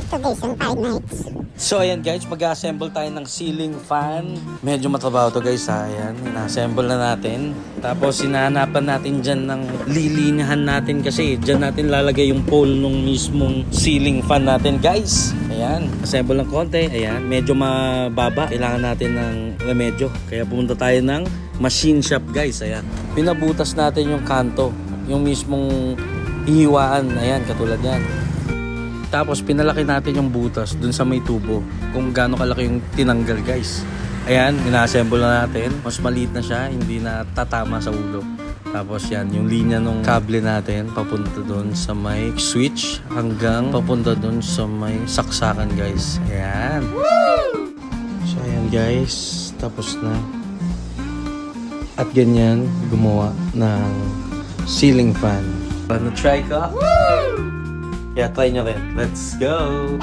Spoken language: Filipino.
to guys on 5 nights. So ayan guys, mag-assemble tayo ng ceiling fan. Medyo matrabaho to guys ha. Ayan, ina-assemble na natin. Tapos hinahanapan natin dyan ng lilinihan natin kasi dyan natin lalagay yung pole nung mismong ceiling fan natin guys. Ayan, assemble ng konti. Ayan, medyo mababa. Kailangan natin ng remedyo. Kaya pumunta tayo ng machine shop guys. Ayan, pinabutas natin yung kanto. Yung mismong hihiwaan. Ayan, katulad yan. Tapos pinalaki natin yung butas dun sa may tubo kung gaano kalaki yung tinanggal guys. Ayan, ina-assemble na natin. Mas maliit na siya, hindi na tatama sa ulo. Tapos yan, yung linya ng kable natin papunta dun sa may switch hanggang papunta dun sa may saksakan guys. Ayan. So ayan guys, tapos na. At ganyan gumawa ng ceiling fan. Ano try ka? Yeah, try nyo rin. Let's go!